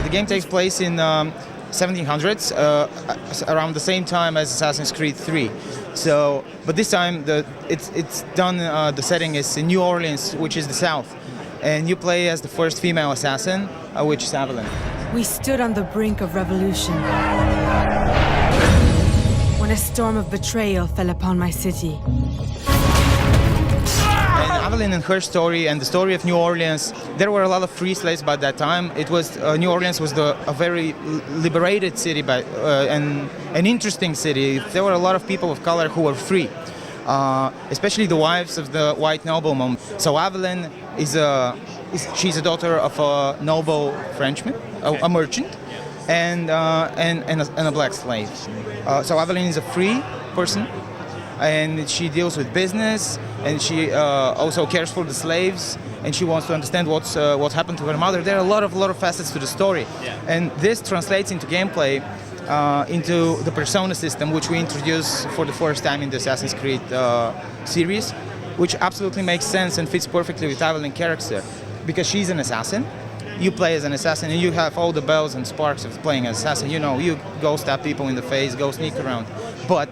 The game takes place in 1700s, around the same time as Assassin's Creed 3. So, but this time it's done. The setting is in New Orleans, which is the South, and you play as the first female assassin, which is Evelyn. We stood on the brink of revolution when a storm of betrayal fell upon my city. And Evelyn and her story and the story of New Orleans, there were a lot of free slaves by that time. It was New Orleans was a very liberated city, and an interesting city. There were a lot of people of color who were free, especially the wives of the white noblemen. So Evelyn she's a daughter of a noble Frenchman, a merchant, and a black slave. So Evelyn is a free person, and she deals with business, and she also cares for the slaves, and she wants to understand what happened to her mother. There are a lot of facets to the story, and this translates into gameplay, into the persona system, which we introduce for the first time in the Assassin's Creed series, which absolutely makes sense and fits perfectly with Evelyn's character, because she's an assassin. You play as an assassin, and you have all the bells and sparks of playing as an assassin. You know, you go stab people in the face, go sneak around, but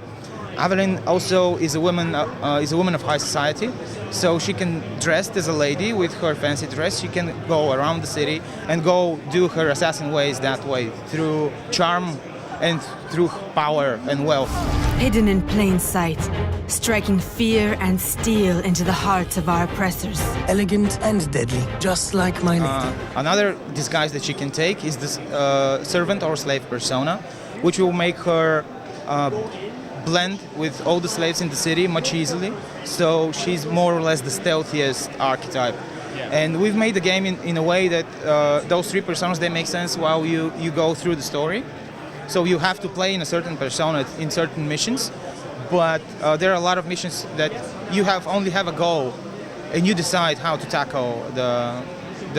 Evelyn also is a woman of high society, so she can dress as a lady with her fancy dress. She can go around the city and go do her assassin ways that way, through charm and through power and wealth. Hidden in plain sight, striking fear and steel into the hearts of our oppressors. Elegant and deadly, just like my lady. Another disguise that she can take is this servant or slave persona, which will make her blend with all the slaves in the city much easily. So she's more or less the stealthiest archetype. And we've made the game in a way that those three personas, they make sense while you go through the story. So you have to play in a certain persona in certain missions, but there are a lot of missions that you only have a goal, and you decide how to tackle the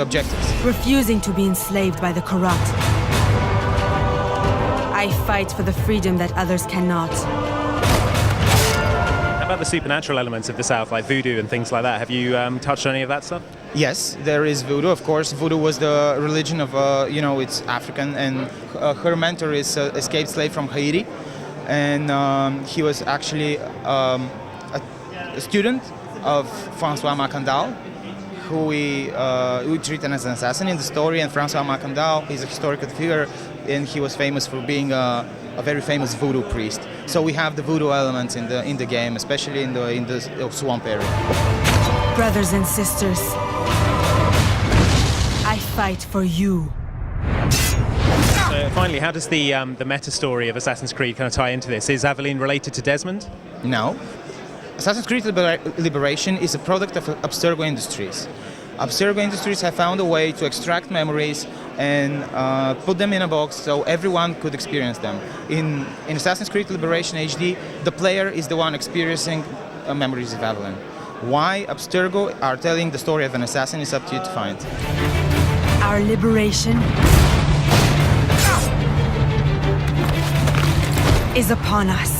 objectives. Refusing to be enslaved by the corrupt, I fight for the freedom that others cannot. How about the supernatural elements of the South, like voodoo and things like that? Have you touched on any of that stuff? Yes, there is voodoo, of course. Voodoo was the religion of, it's African, and her mentor is an escaped slave from Haiti. And he was actually a student of Francois Macandal, who we treated as an assassin in the story. And Francois Macandal is a historical figure, and he was famous for being a very famous voodoo priest. So we have the voodoo elements in the game, especially in the swamp area. Brothers and sisters, I fight for you. So finally, how does the meta story of Assassin's Creed kind of tie into this? Is Evelyn related to Desmond? No. Assassin's Creed Liberation is a product of Abstergo Industries. Abstergo Industries have found a way to extract memories and put them in a box so everyone could experience them. In Assassin's Creed Liberation HD, the player is the one experiencing memories of Evelyn. Why Abstergo are telling the story of an assassin is up to you to find. Our liberation is upon us.